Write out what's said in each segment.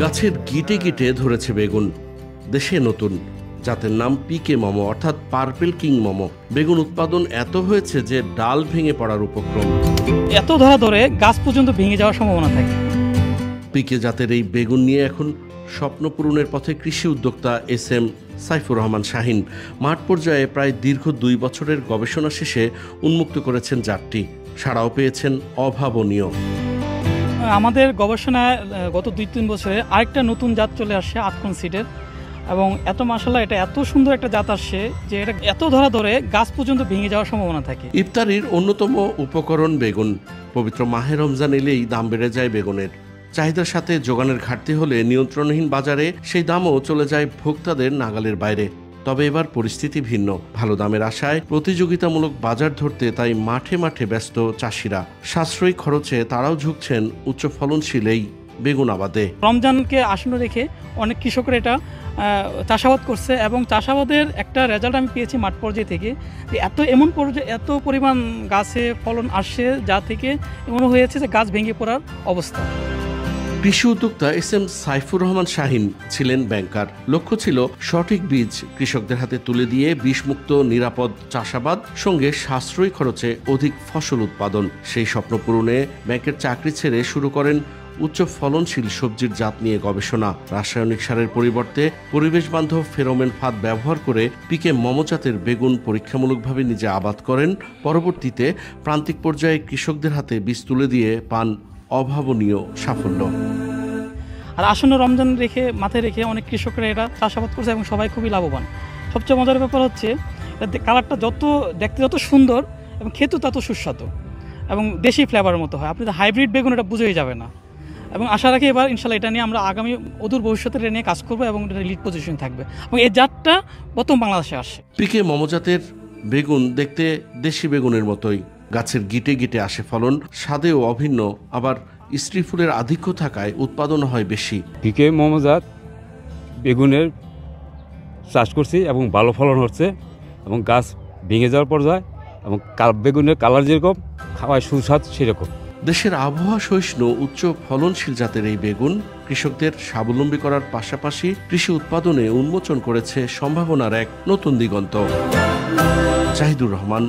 গাছের গিটে গিটে ধরেছে বেগুন। দেশে নতুন জাতের নাম পিকে মমো অর্থাৎ পার্পেল কিং মমো। বেগুন উৎপাদন এত হয়েছে যে ডাল ভেঙে পড়ার উপক্রম। এত ধরে গাছ পর্যন্ত ভেঙে যাওয়ার সম্ভাবনা থাকে। পিকে জাতের এই বেগুন নিয়ে এখন স্বপ্ন পূরণের পথে কৃষি উদ্যোক্তা SM সাইফুর রহমান শাহিন। মাঠ পর্যায়ে প্রায় দীর্ঘ 2 বছরের গবেষণা শেষে উন্মুক্ত করেছেন জাতটি। সাড়াও পেয়েছেন অভাবনীয়। আমাদের গবেষণায় গত 2-3 বছরে আরেকটা নতুন জাত চলে আসছে আতকন সিডের, এবং এত মাশাআল্লাহ এটা এত সুন্দর একটা জাত আসছে যে এটা এত ধরে গাছ পর্যন্ত ভেঙে যাওয়ার সম্ভাবনা থাকে। ইফতারির অন্যতম উপকরণ বেগুন। পবিত্র মাহে রমজান এলেই দাম বেড়ে যায় বেগুনের। চাহিদার সাথে যোগানের ঘাটতি হলে নিয়ন্ত্রণহীন বাজারে সেই দামও চলে যায় ভোক্তাদের নাগালের বাইরে। তবে এবার পরিস্থিতি ভিন্ন। ভালো দামের আশায় প্রতিযোগিতামূলক বাজার ধরতে তাই মাঠে মাঠে ব্যস্ত চাষিরা। সাশ্রয়ী খরচে তারাও ঝুঁকছেন উচ্চ ফলনশীল এই বেগুন আবাদে। রমজানকে আসন্ন রেখে অনেক কৃষকরা এটা চাষাবাদ করছে, এবং চাষাবাদের একটা রেজাল্ট আমি পেয়েছি মাঠ পর্যায়ে থেকে যে এত পরিমাণ গাছে ফলন আসছে, যা থেকে এমন হয়েছে যে গাছ ভেঙে পড়ার অবস্থা। কৃষি উদ্যোক্তা SM সাইফুর রহমান শাহিন ছিলেন ব্যাংকার। লক্ষ্য ছিল সঠিক বীজ কৃষকদের হাতে তুলে দিয়ে বিষমুক্ত নিরাপদ চাষাবাদ, সঙ্গে সাশ্রয়ী খরচে অধিক ফসল উৎপাদন। সেই স্বপ্ন পূরণে ব্যাংকের চাকরি ছেড়ে শুরু করেন উচ্চ ফলনশীল সবজির জাত নিয়ে গবেষণা। রাসায়নিক সারের পরিবর্তে পরিবেশ বান্ধব ফেরোমেন ফাঁদ ব্যবহার করে পিকে মমো জাতের বেগুন পরীক্ষামূলকভাবে নিজে আবাদ করেন। পরবর্তীতে প্রান্তিক পর্যায়ে কৃষকদের হাতে বীজ তুলে দিয়ে পান অভাবনীয় সাফল্য। আর আসন্ন রমজান মাথায় রেখে অনেক কৃষকরা এটা চাষাবাদ করছে এবং সবাই খুবই লাভবান। সবচেয়ে মজার ব্যাপার হচ্ছে কালারটা দেখতে যত সুন্দর এবং খেতে তত সুস্বাদু এবং দেশি ফ্লেভারের মতো হয়। আপনি তো হাইব্রিড বেগুন এটা বুঝেই যাবে না। এবং আশা রাখি এবার ইনশাল্লাহ এটা নিয়ে আমরা আগামী অদূর ভবিষ্যতে এটা নিয়ে কাজ করবো এবং এটা লিড পজিশন থাকবে, এবং এই জাতটা প্রথম বাংলাদেশে আসে। পিকে মমো জাতের বেগুন দেখতে দেশি বেগুনের মতোই। গাছের গিটে গিটে আসে ফলন, স্বাদেও অভিন্ন। আবার স্ত্রী ফুলের আধিক্য থাকায় উৎপাদন হয় বেশি। পিকে মমো জাত বেগুনের চাষ করছি এবং ভালো ফলন হচ্ছে, এবং গাছ ভেঙে যাওয়ার পর্যায়ে, এবং বেগুনের কালার যেরকম, খাওয়ায় সুস্বাদ সেরকম। দেশের আবহাওয়া সহিষ্ণু উচ্চ ফলনশীল জাতের এই বেগুন কৃষকদের স্বাবলম্বী করার পাশাপাশি কৃষি উৎপাদনে উন্মোচন করেছে সম্ভাবনার এক নতুন দিগন্ত। Zahidur Rahman,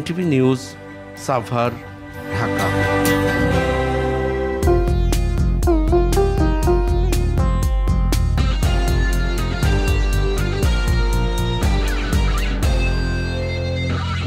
NTV news, Savar, Dhaka.